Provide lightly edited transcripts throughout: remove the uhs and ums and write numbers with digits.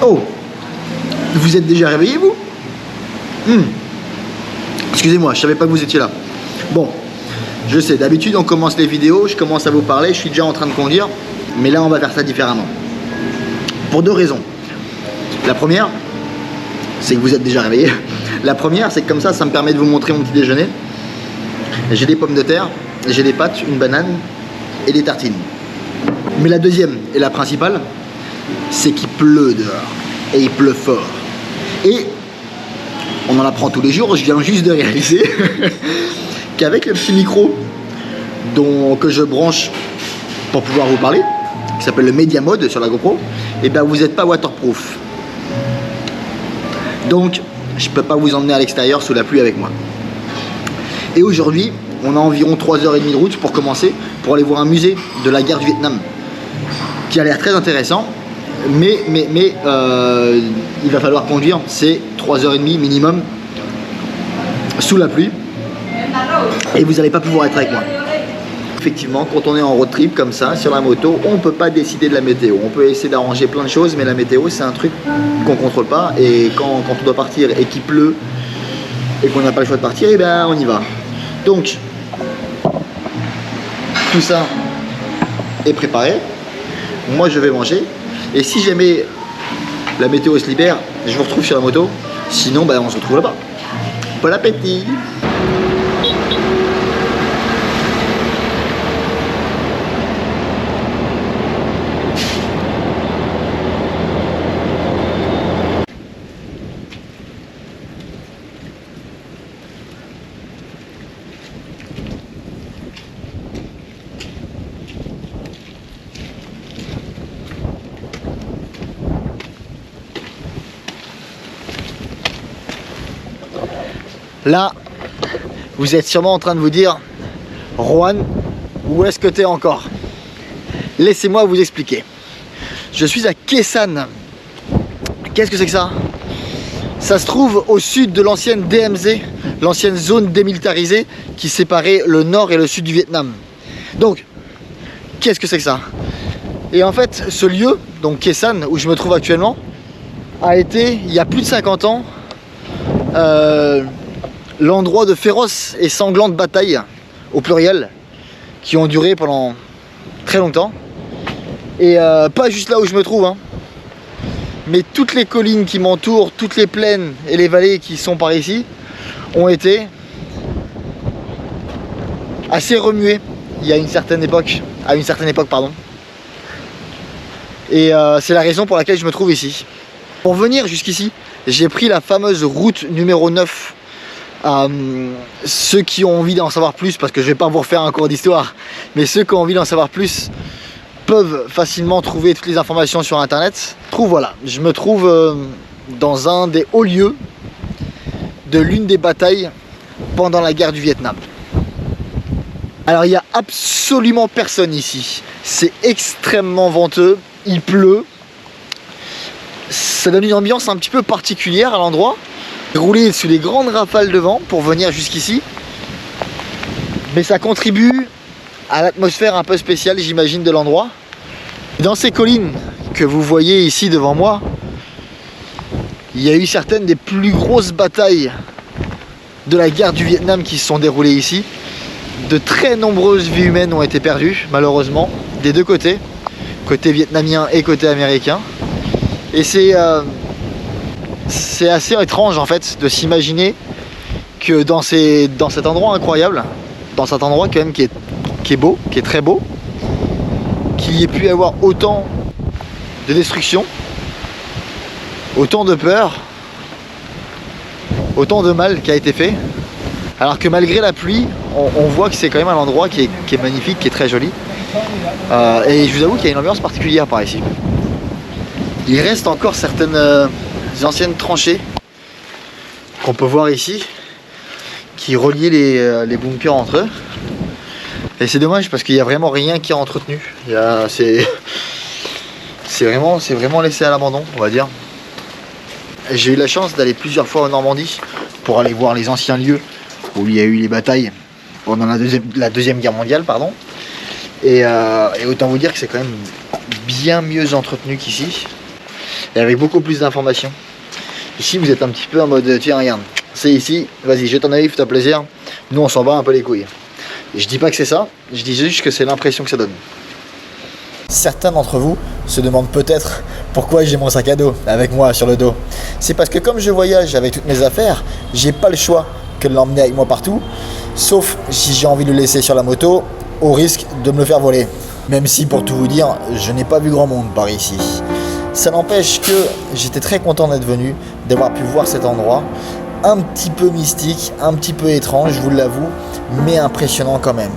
Oh, vous êtes déjà réveillé, vous? Excusez-moi, je savais pas que vous étiez là. Bon, je sais, d'habitude on commence les vidéos, je commence à vous parler, je suis déjà en train de conduire, mais là on va faire ça différemment. Pour deux raisons. La première, c'est que vous êtes déjà réveillé. La première, c'est que comme ça me permet de vous montrer mon petit déjeuner. J'ai des pommes de terre, j'ai des pâtes, une banane et des tartines. Mais la deuxième et la principale, c'est qu'il pleut dehors. Et il pleut fort. Et on en apprend tous les jours, je viens juste de réaliser qu'avec le petit micro que je branche pour pouvoir vous parler, qui s'appelle le Media Mode sur la GoPro, et ben vous n'êtes pas waterproof. Donc je peux pas vous emmener à l'extérieur sous la pluie avec moi. Et aujourd'hui, on a environ 3h30 de route pour commencer, pour aller voir un musée de la guerre du Vietnam, qui a l'air très intéressant, mais il va falloir conduire, c'est 3h30 minimum, sous la pluie, et vous n'allez pas pouvoir être avec moi. Effectivement, quand on est en road trip comme ça, sur la moto, on ne peut pas décider de la météo. On peut essayer d'arranger plein de choses, mais la météo, c'est un truc qu'on ne contrôle pas, et quand on doit partir et qu'il pleut, et qu'on n'a pas le choix de partir, et ben on y va. Donc, tout ça est préparé. Moi, je vais manger. Et si jamais la météo se libère, je vous retrouve sur la moto. Sinon, ben, on se retrouve là-bas. Bon appétit! Là, vous êtes sûrement en train de vous dire, Juan, où est-ce que tu es encore? Laissez-moi vous expliquer. Je suis à Khe Sanh. Qu'est-ce que c'est que ça? Ça se trouve au sud de l'ancienne DMZ, l'ancienne zone démilitarisée qui séparait le nord et le sud du Vietnam. Donc, qu'est-ce que c'est que ça? Et en fait, ce lieu, donc Khe Sanh, où je me trouve actuellement, a été, il y a plus de 50 ans, l'endroit de féroces et sanglantes batailles, au pluriel, qui ont duré pendant très longtemps. Et pas juste là où je me trouve, hein, mais toutes les collines qui m'entourent, toutes les plaines et les vallées qui sont par ici, ont été assez remuées il y a une certaine époque, pardon. Et c'est la raison pour laquelle je me trouve ici. Pour venir jusqu'ici, j'ai pris la fameuse route numéro 9. Ceux qui ont envie d'en savoir plus, parce que je vais pas vous refaire un cours d'histoire, mais ceux qui ont envie d'en savoir plus peuvent facilement trouver toutes les informations sur internet. Voilà, je me trouve dans un des hauts lieux de l'une des batailles pendant la guerre du Vietnam. Alors il n'y a absolument personne ici, c'est extrêmement venteux, il pleut, ça donne une ambiance un petit peu particulière à l'endroit. Rouler sous les grandes rafales de vent pour venir jusqu'ici, mais ça contribue à l'atmosphère un peu spéciale, j'imagine, de l'endroit. Dans ces collines que vous voyez ici devant moi, il y a eu certaines des plus grosses batailles de la guerre du Vietnam qui se sont déroulées ici. De très nombreuses vies humaines ont été perdues, malheureusement, des deux côtés, côté vietnamien et côté américain. Et c'est assez étrange en fait de s'imaginer que dans cet endroit incroyable, dans cet endroit quand même qui est beau, qui est très beau, qu'il y ait pu y avoir autant de destruction, autant de peur, autant de mal qui a été fait, alors que malgré la pluie, on voit que c'est quand même un endroit qui est magnifique, qui est très joli. Et je vous avoue qu'il y a une ambiance particulière par ici. Il reste encore certaines anciennes tranchées qu'on peut voir ici, qui reliaient les bunkers entre eux. Et c'est dommage parce qu'il n'y a vraiment rien qui est entretenu. C'est vraiment laissé à l'abandon, on va dire. J'ai eu la chance d'aller plusieurs fois en Normandie pour aller voir les anciens lieux où il y a eu les batailles pendant la deuxième guerre mondiale, pardon. Et autant vous dire que c'est quand même bien mieux entretenu qu'ici. et avec beaucoup plus d'informations. Ici vous êtes un petit peu en mode tiens regarde, c'est ici, vas-y jette un œil, fais-toi plaisir, nous on s'en bat un peu les couilles. Et je dis pas que c'est ça, je dis juste que c'est l'impression que ça donne. Certains d'entre vous se demandent peut-être pourquoi j'ai mon sac à dos avec moi sur le dos. C'est parce que comme je voyage avec toutes mes affaires, j'ai pas le choix que de l'emmener avec moi partout, sauf si j'ai envie de le laisser sur la moto, au risque de me le faire voler. Même si pour tout vous dire, je n'ai pas vu grand monde par ici. Ça n'empêche que j'étais très content d'être venu, d'avoir pu voir cet endroit, un petit peu mystique, un petit peu étrange, je vous l'avoue, mais impressionnant quand même.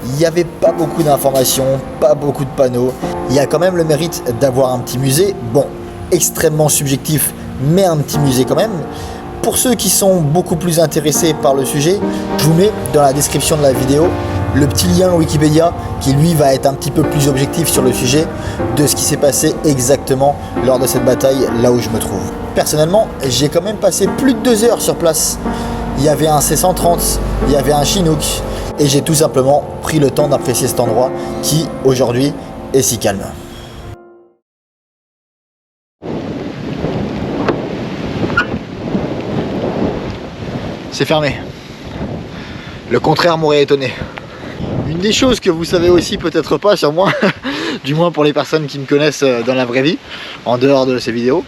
Il n'y avait pas beaucoup d'informations, pas beaucoup de panneaux. Il y a quand même le mérite d'avoir un petit musée, bon, extrêmement subjectif, mais un petit musée quand même. Pour ceux qui sont beaucoup plus intéressés par le sujet, je vous mets dans la description de la vidéo le petit lien Wikipédia qui lui va être un petit peu plus objectif sur le sujet de ce qui s'est passé exactement lors de cette bataille là où je me trouve. Personnellement, j'ai quand même passé plus de 2 heures sur place. Il y avait un C-130, il y avait un Chinook et j'ai tout simplement pris le temps d'apprécier cet endroit qui aujourd'hui est si calme. C'est fermé. Le contraire m'aurait étonné. Une des choses que vous savez aussi peut-être pas sur moi, du moins pour les personnes qui me connaissent dans la vraie vie, en dehors de ces vidéos,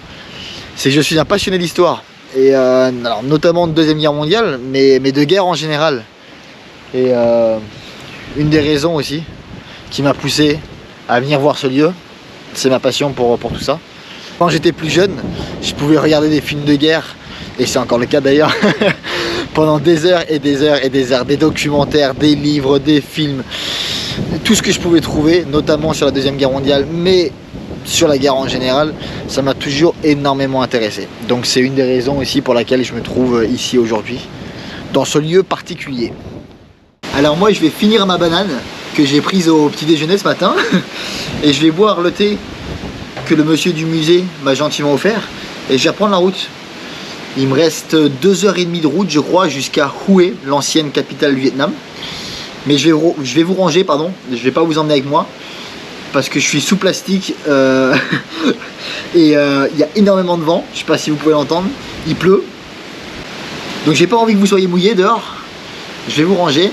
c'est que je suis un passionné d'histoire. Et alors, notamment de Deuxième Guerre mondiale, mais de guerre en général. Et une des raisons aussi qui m'a poussé à venir voir ce lieu, c'est ma passion pour tout ça. Quand j'étais plus jeune, je pouvais regarder des films de guerre, et c'est encore le cas d'ailleurs, pendant des heures et des heures et des heures, des documentaires, des livres, des films, tout ce que je pouvais trouver, notamment sur la Deuxième Guerre mondiale, mais sur la guerre en général, ça m'a toujours énormément intéressé. Donc c'est une des raisons aussi pour laquelle je me trouve ici aujourd'hui, dans ce lieu particulier. Alors moi je vais finir ma banane que j'ai prise au petit déjeuner ce matin et je vais boire le thé que le monsieur du musée m'a gentiment offert et je vais reprendre la route. Il me reste 2h30 de route je crois jusqu'à Hue, l'ancienne capitale du Vietnam. Mais je vais vous ranger, pardon, je vais pas vous emmener avec moi parce que je suis sous plastique et il y a énormément de vent, je sais pas si vous pouvez l'entendre, il pleut. Donc j'ai pas envie que vous soyez mouillés dehors. Je vais vous ranger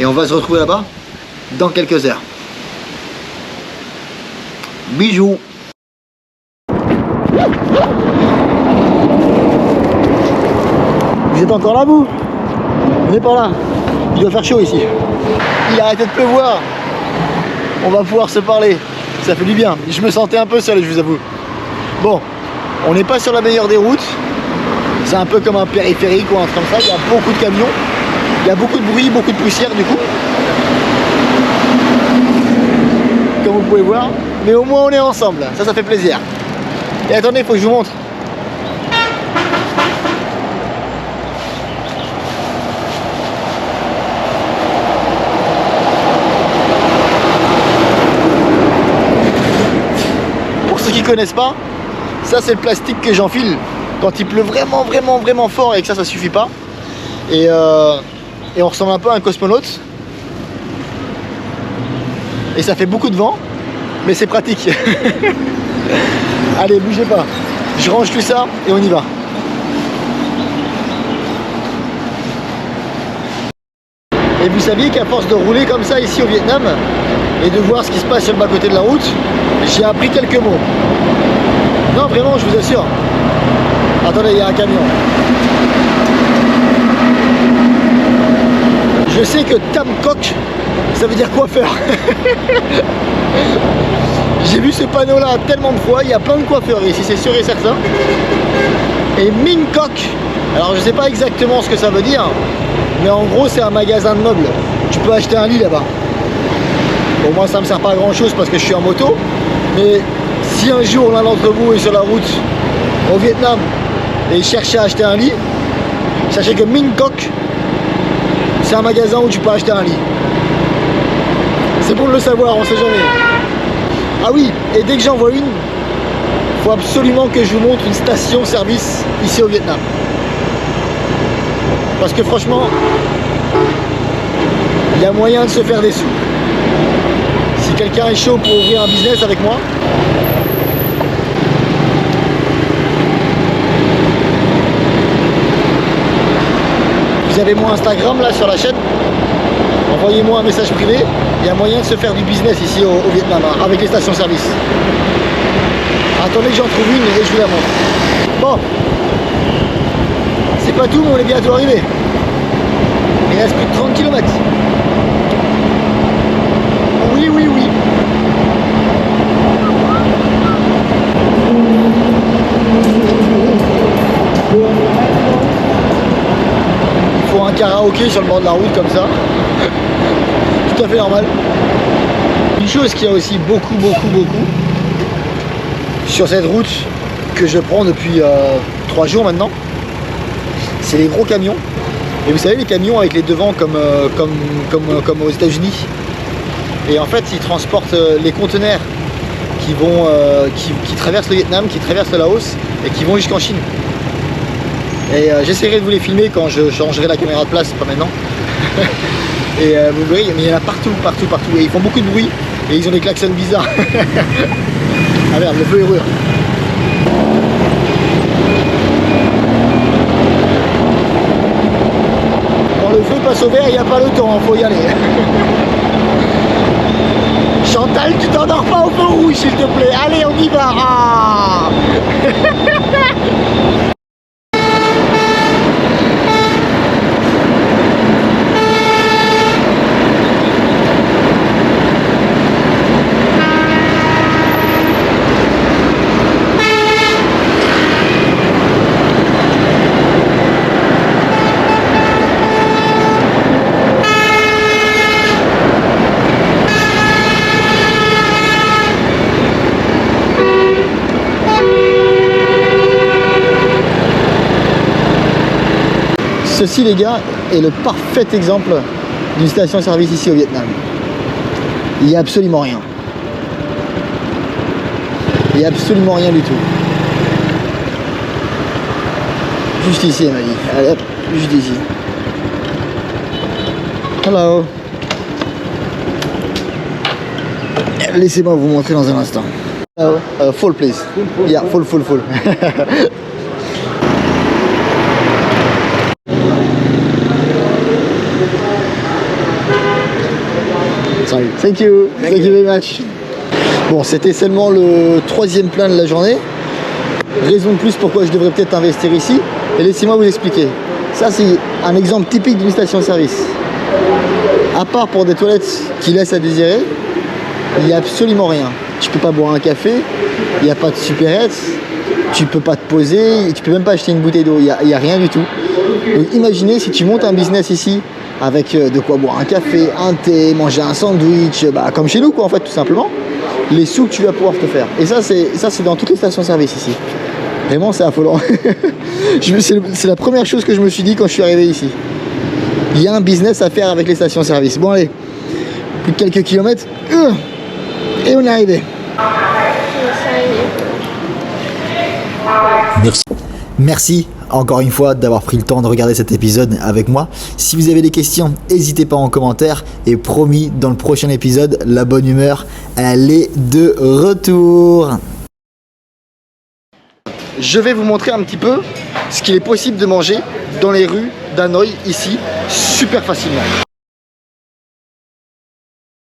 et on va se retrouver là-bas dans quelques heures. Bisous. Vous êtes encore là vous? On est par là. Il doit faire chaud ici. Il a arrêté de pleuvoir. On va pouvoir se parler. Ça fait du bien. Je me sentais un peu seul, je vous avoue. Bon, on n'est pas sur la meilleure des routes. C'est un peu comme un périphérique ou un truc comme ça. Il y a beaucoup de camions. Il y a beaucoup de bruit, beaucoup de poussière du coup. Comme vous pouvez voir. Mais au moins on est ensemble. Ça fait plaisir. Et attendez, il faut que je vous montre. Qui connaissent pas, ça c'est le plastique que j'enfile quand il pleut vraiment fort et que ça suffit pas et on ressemble un peu à un cosmonaute et ça fait beaucoup de vent mais c'est pratique. Allez, bougez pas, je range tout ça et on y va. Et vous saviez qu'à force de rouler comme ça ici au Vietnam et de voir ce qui se passe sur le bas-côté de la route, j'ai appris quelques mots. Non, vraiment, je vous assure. Attendez, il y a un camion. Je sais que Tam Coq, ça veut dire coiffeur. J'ai vu ce panneau-là tellement de fois, il y a plein de coiffeurs ici, c'est sûr et certain. Et Minh Coq, alors je sais pas exactement ce que ça veut dire, mais en gros c'est un magasin de meubles. Tu peux acheter un lit là-bas. Bon, moi ça me sert pas à grand chose parce que je suis en moto, mais si un jour l'un d'entre vous est sur la route au Vietnam et cherche à acheter un lit, sachez que Minh Coq, c'est un magasin où tu peux acheter un lit. C'est bon de le savoir, on sait jamais. Ah oui, et dès que j'en vois une, il faut absolument que je vous montre une station-service ici au Vietnam. Parce que franchement, il y a moyen de se faire des sous. Si quelqu'un est chaud pour ouvrir un business avec moi, Vous avez mon Instagram là sur la chaîne. Envoyez-moi un message privé. Il y a moyen de se faire du business ici au Vietnam hein, avec les stations-service. Attendez que j'en trouve une et je vous la montre. Bon, c'est pas tout, mais on est bientôt arrivé. Il reste plus de 30 km. Oui, oui, oui. Il faut un karaoké sur le bord de la route comme ça. Tout à fait normal. Une chose qu'il y a aussi beaucoup sur cette route que je prends depuis 3 jours maintenant, c'est les gros camions. Et vous savez, les camions avec les devants comme aux États-Unis. Et en fait, ils transportent les conteneurs qui traversent le Vietnam, qui traversent le Laos et qui vont jusqu'en Chine. Et j'essaierai de vous les filmer quand je changerai la caméra de place, pas maintenant. Et vous verrez, mais il y en a partout. Et ils font beaucoup de bruit et ils ont des klaxons bizarres. Ah merde, le feu est rouge. Quand le feu passe au vert, il n'y a pas le temps, il faut y aller. Chantal, tu t'endors pas au feu rouge, s'il te plaît. Allez, on y va. Ah Ceci les gars est le parfait exemple d'une station-service ici au Vietnam. Il n'y a absolument rien. Il n'y a absolument rien du tout. Juste ici elle m'a dit. Allez hop, juste ici. Hello. Laissez-moi vous montrer dans un instant. Full please. Yeah, full. Thank you very much. Bon, c'était seulement le 3e plein de la journée. Raison de plus pourquoi je devrais peut-être investir ici. Et laissez-moi vous expliquer. Ça, c'est un exemple typique d'une station-service. À part pour des toilettes qui laissent à désirer, il n'y a absolument rien. Tu peux pas boire un café, il n'y a pas de supérette, tu peux pas te poser, tu peux même pas acheter une bouteille d'eau, il n'y a rien du tout. Donc imaginez si tu montes un business ici avec de quoi boire un café, un thé, manger un sandwich, comme chez nous quoi en fait tout simplement, les sous que tu vas pouvoir te faire. Et ça c'est dans toutes les stations-service ici. Vraiment c'est affolant. C'est la première chose que je me suis dit quand je suis arrivé ici. Il y a un business à faire avec les stations-service. Bon allez, plus de quelques kilomètres et on est arrivé. Merci encore une fois d'avoir pris le temps de regarder cet épisode avec moi. Si vous avez des questions, n'hésitez pas en commentaire. Et promis, dans le prochain épisode, la bonne humeur, elle est de retour. Je vais vous montrer un petit peu ce qu'il est possible de manger dans les rues d'Hanoï ici, super facilement.